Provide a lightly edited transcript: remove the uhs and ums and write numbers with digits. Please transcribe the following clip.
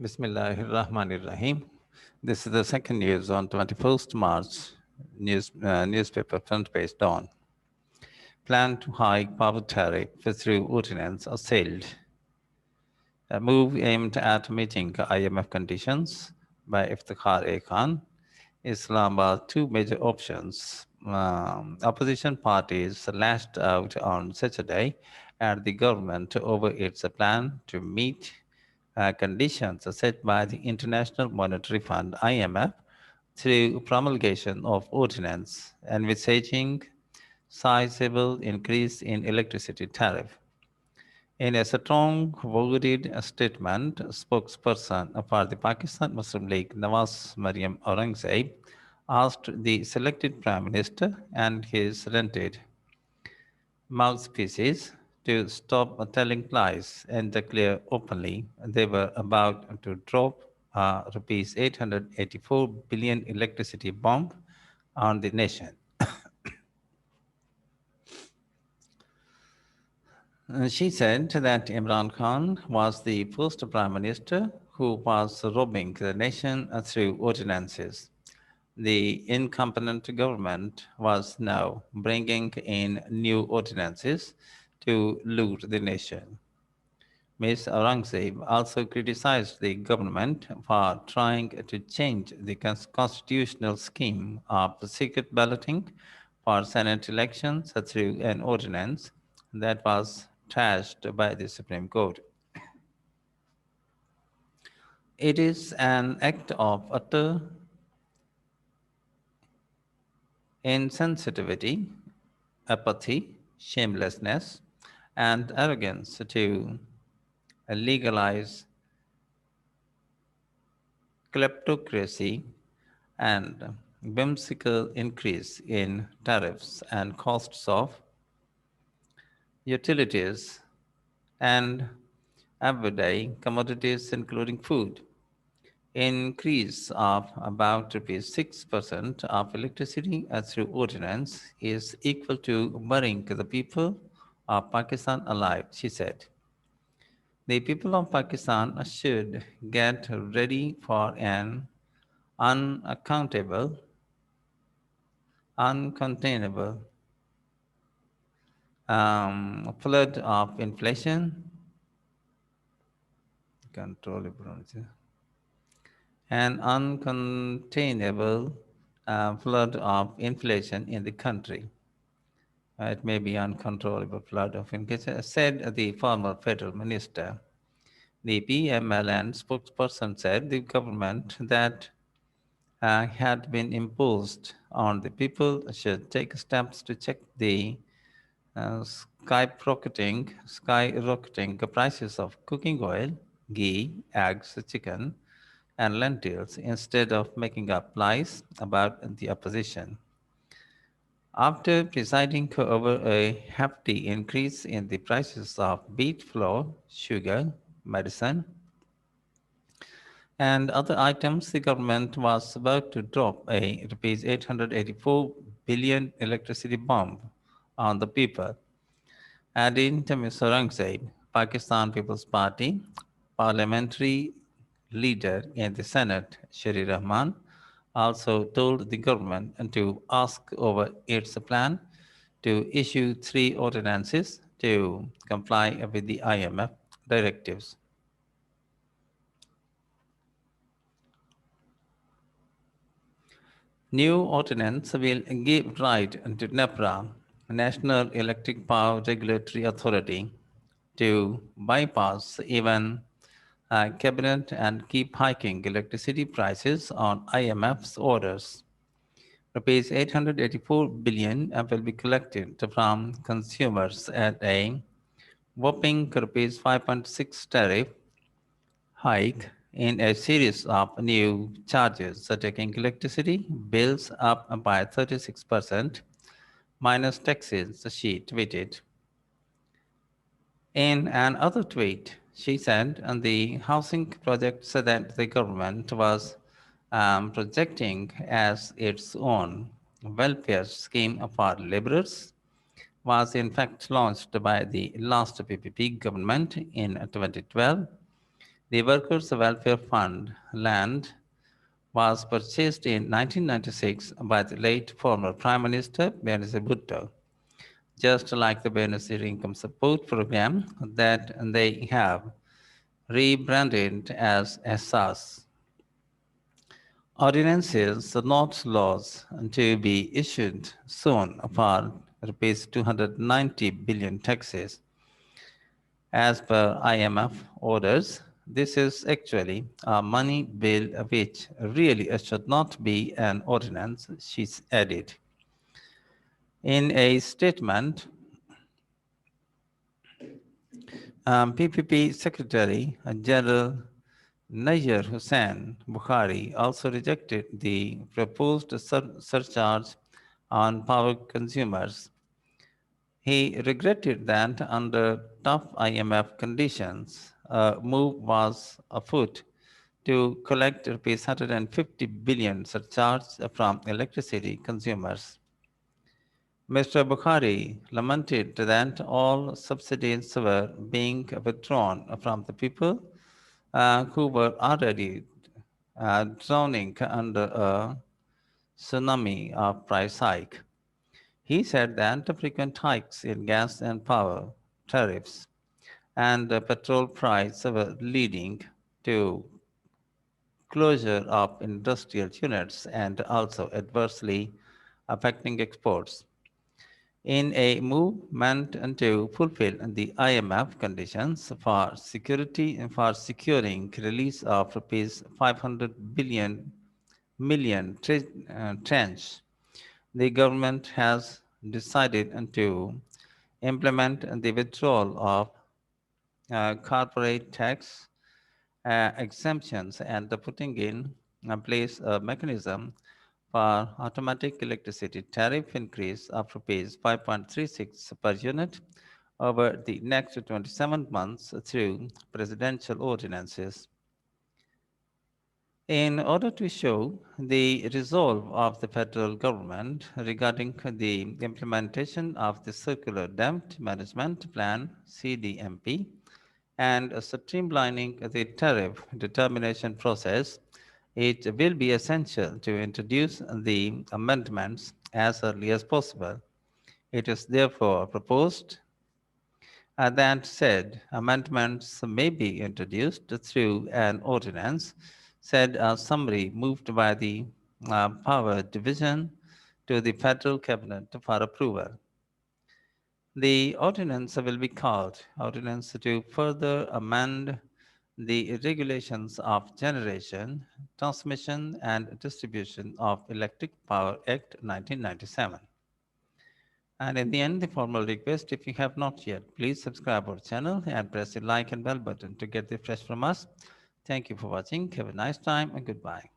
Bismillahirrahmanirrahim. This is the second news on 21st March, newspaper front page dawn. Plan to hike power tariff through ordinance assailed. A move aimed at meeting IMF conditions by Iftikhar A. Khan. Islamabad two major options. Opposition parties lashed out on Saturday at the government over its plan to meet conditions set by the International Monetary Fund (IMF) through promulgation of ordinance envisaging sizable increase in electricity tariff. In a strong worded statement, spokesperson for the Pakistan Muslim League Nawaz Mariam Aurangzeb asked the selected Prime Minister and his rented mouthpieces to stop telling lies and declare openly they were about to drop a rupees 884 billion electricity bomb on the nation. She said that Imran Khan was the first prime minister who was robbing the nation through ordinances. The incompetent government was now bringing in new ordinances to loot the nation. Ms. Aurangzeb also criticized the government for trying to change the constitutional scheme of secret balloting for Senate elections through an ordinance that was trashed by the Supreme Court. It is an act of utter insensitivity, apathy, shamelessness, and arrogance to legalize kleptocracy and whimsical increase in tariffs and costs of utilities and everyday commodities, including food. Increase of about rupees 6% of electricity through ordinance is equal to burying the people of Pakistan alive, she said. The people of Pakistan should get ready for an unaccountable, uncontainable flood of inflation, controllable, an uncontainable flood of inflation in the country. It may be uncontrollable flood of inflation, said the former federal minister. The PMLN spokesperson said the government that had been imposed on the people should take steps to check the skyrocketing prices of cooking oil, ghee, eggs, chicken, and lentils instead of making up lies about the opposition. After presiding over a hefty increase in the prices of wheat flour, sugar, medicine, and other items, the government was about to drop a rupees 884 billion electricity bomb on the people. Adding to Ms. Aurangzeb, Pakistan People's Party parliamentary leader in the Senate, Shri Rahman, also told the government to ask over its plan to issue three ordinances to comply with the IMF directives. New ordinance will give right to NEPRA, National Electric Power Regulatory Authority, to bypass even cabinet and keep hiking electricity prices on IMF's orders. Rupees 884 billion will be collected from consumers at a whopping rupees 5.6 tariff hike in a series of new charges, taking electricity bills up by 36% minus taxes, she tweeted. In another tweet, she said the housing projects that the government was projecting as its own welfare scheme for laborers was in fact launched by the last PPP government in 2012 The Workers' Welfare Fund land was purchased in 1996 by the late former Prime Minister Benazir Bhutto, just like the Benazir Income Support Program that they have rebranded as ESSAS. Ordinances are not laws to be issued soon for rupees 290 billion taxes. As per IMF orders, this is actually a money bill which really should not be an ordinance, she added. In a statement, PPP Secretary General Nayyar Hussain Bukhari also rejected the proposed surcharge on power consumers. He regretted that under tough IMF conditions, a move was afoot to collect rupees 150 billion surcharge from electricity consumers. Mr. Bukhari lamented that all subsidies were being withdrawn from the people who were already drowning under a tsunami of price hike. He said that the frequent hikes in gas and power tariffs and the petrol price were leading to closure of industrial units and also adversely affecting exports. In a move meant to fulfill the IMF conditions for securing release of rupees 500 billion million tranche, the government has decided to implement the withdrawal of corporate tax exemptions and the putting in place a mechanism for automatic electricity tariff increase of rupees 5.36 per unit over the next 27 months through presidential ordinances. In order to show the resolve of the federal government regarding the implementation of the Circular Debt Management Plan CDMP and streamlining the tariff determination process, it will be essential to introduce the amendments as early as possible. It is therefore proposed that said amendments may be introduced through an ordinance, said a summary moved by the Power Division to the Federal Cabinet for approval. The ordinance will be called Ordinance to further amend the regulations of generation, transmission, and distribution of Electric Power Act 1997. And in the end, the formal request, if you have not yet, please subscribe our channel and press the like and bell button to get the fresh from us. Thank you for watching. Have a nice time and goodbye.